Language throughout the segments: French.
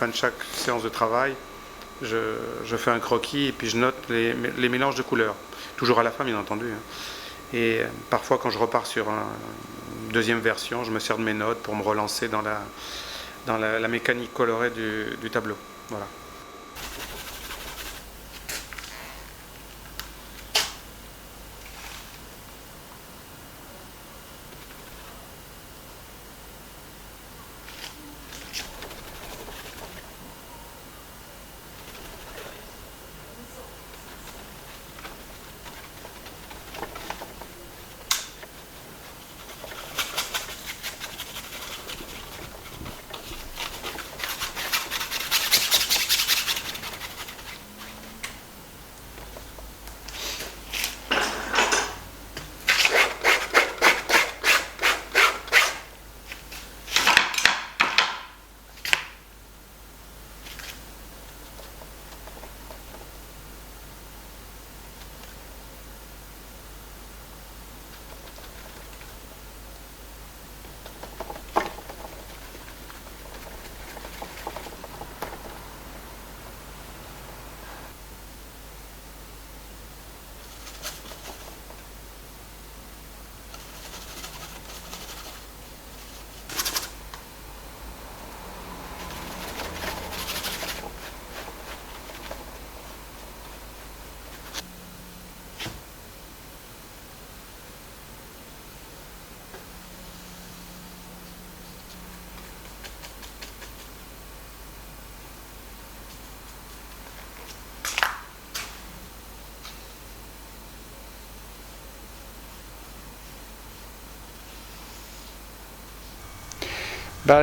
fin de chaque séance de travail, je fais un croquis et puis je note les mélanges de couleurs. Toujours à la fin, bien entendu. Et parfois, quand je repars sur une deuxième version, je me sers de mes notes pour me relancer dans la mécanique colorée du tableau. Voilà.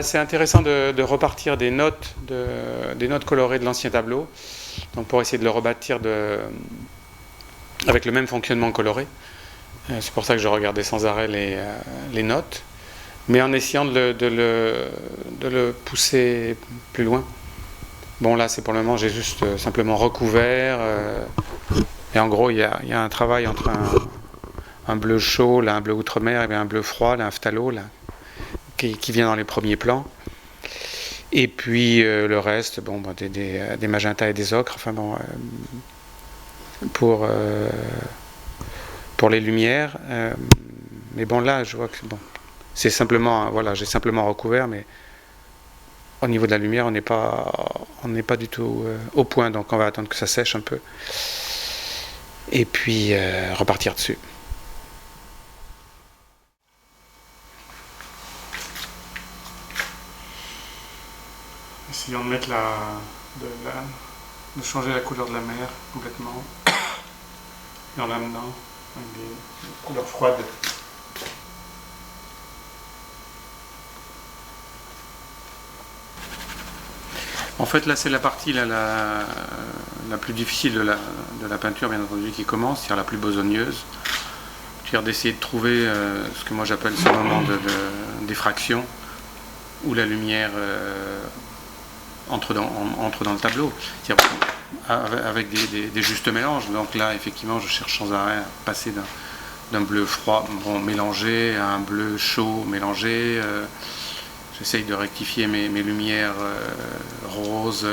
C'est intéressant de repartir des notes colorées de l'ancien tableau, donc pour essayer de le rebâtir avec le même fonctionnement coloré. C'est pour ça que je regardais sans arrêt les notes, mais en essayant de le pousser plus loin. Bon, là, c'est pour le moment, j'ai juste simplement recouvert, et en gros, il y a un travail entre un bleu chaud, là, un bleu outre-mer, et un bleu froid, là, un phthalo, là, qui vient dans les premiers plans. Et puis le reste, des magentas et des ocres, enfin bon, pour les lumières. Mais bon, là, je vois que c'est simplement, voilà, j'ai simplement recouvert, mais au niveau de la lumière, on n'est pas du tout au point, donc on va attendre que ça sèche un peu. Et puis repartir dessus. Essayons de mettre de changer la couleur de la mer complètement, et en l'amenant avec des couleurs froides. En fait, là, c'est la partie la plus difficile de la peinture, bien entendu, qui commence, c'est-à-dire la plus besogneuse. C'est-à-dire d'essayer de trouver ce que moi j'appelle ce moment de diffraction, où la lumière entre dans le tableau, avec des justes mélanges. Donc là, effectivement, je cherche sans arrêt à passer d'un bleu froid mélangé à un bleu chaud mélangé. J'essaye de rectifier mes lumières roses.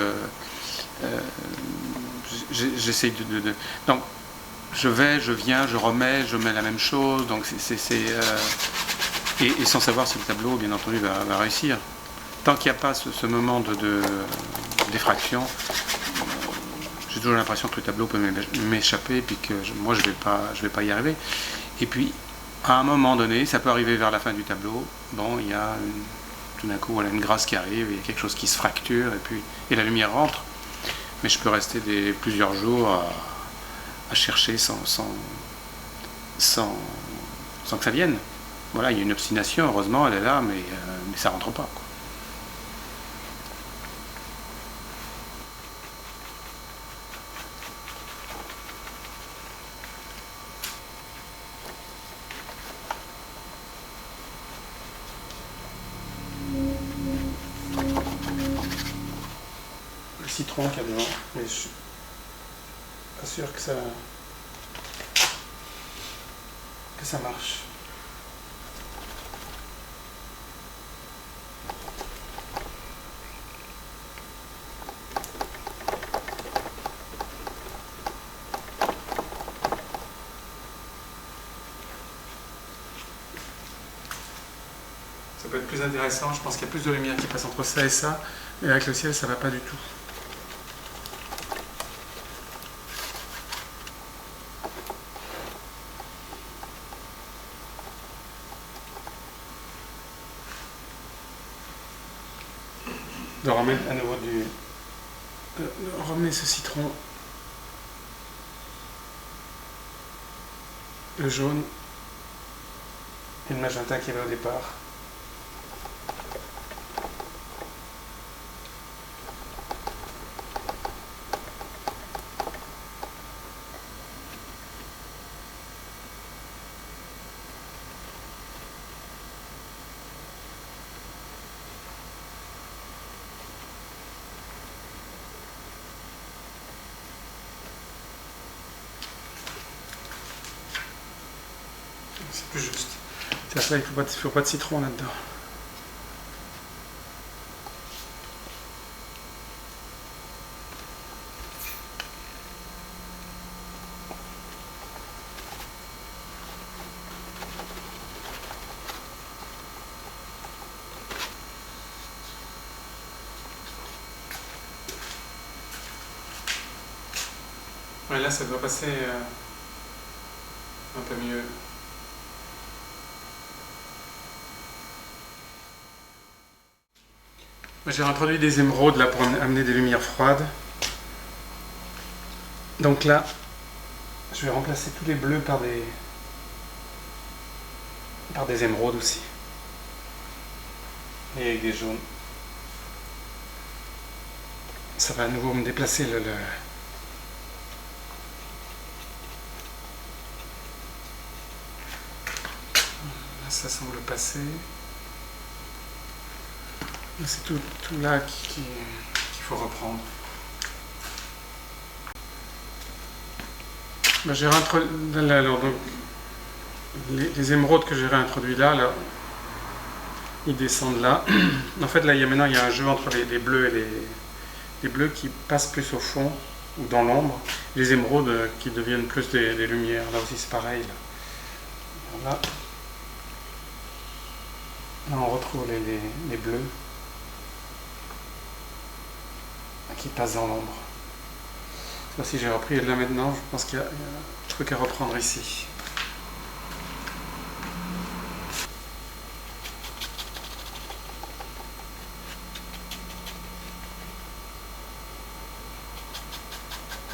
J'essaye donc, je viens, je remets, je mets la même chose. Donc et sans savoir si le tableau, bien entendu, va réussir. Tant qu'il n'y a pas ce moment de d'effraction, j'ai toujours l'impression que le tableau peut m'échapper et puis que moi je vais pas y arriver. Et puis à un moment donné, ça peut arriver vers la fin du tableau, il y a tout d'un coup une grâce qui arrive, il y a quelque chose qui se fracture et la lumière rentre. Mais je peux rester plusieurs jours à chercher sans que ça vienne. Voilà, il y a une obstination, heureusement elle est là, mais ça rentre pas, quoi. Citron qu'il y a dedans, mais je suis pas sûr que ça marche. Ça peut être plus intéressant, je pense qu'il y a plus de lumière qui passe entre ça et ça, mais avec le ciel ça va pas du tout. De remettre à nouveau remettre ce citron, le jaune et le magenta qu'il y avait au départ. C'est plus juste. C'est ça, il ne faut pas de citron là-dedans. Ouais, là, ça doit passer un peu mieux. J'ai introduit des émeraudes là pour amener des lumières froides. Donc là, je vais remplacer tous les bleus par des émeraudes aussi. Et avec des jaunes. Ça va à nouveau me déplacer là, ça semble passer. C'est tout là qu'il faut reprendre. J'ai les émeraudes que j'ai réintroduits là, ils descendent là. En fait, là, maintenant, il y a un jeu entre les bleus et les bleus qui passent plus au fond ou dans l'ombre. Les émeraudes qui deviennent plus des lumières. Là aussi, c'est pareil. Là, on retrouve les bleus qui passent dans l'ombre. Ça, si j'ai repris là maintenant, je pense qu'il y a un truc à reprendre ici.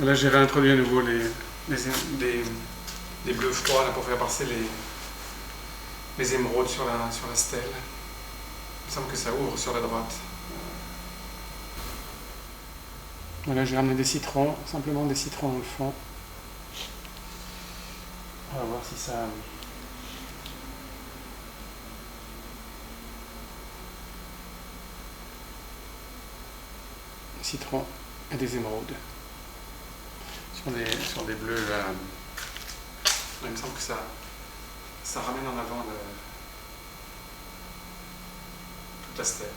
Là, j'ai réintroduit à nouveau des bleus froids là, pour faire passer les émeraudes sur la stèle. Il me semble que ça ouvre sur la droite. Voilà, j'ai ramené des citrons, simplement des citrons dans le fond. On va voir si ça... Des citrons et des émeraudes. Sur des bleus... il me semble que ça ramène en avant toute la stèle.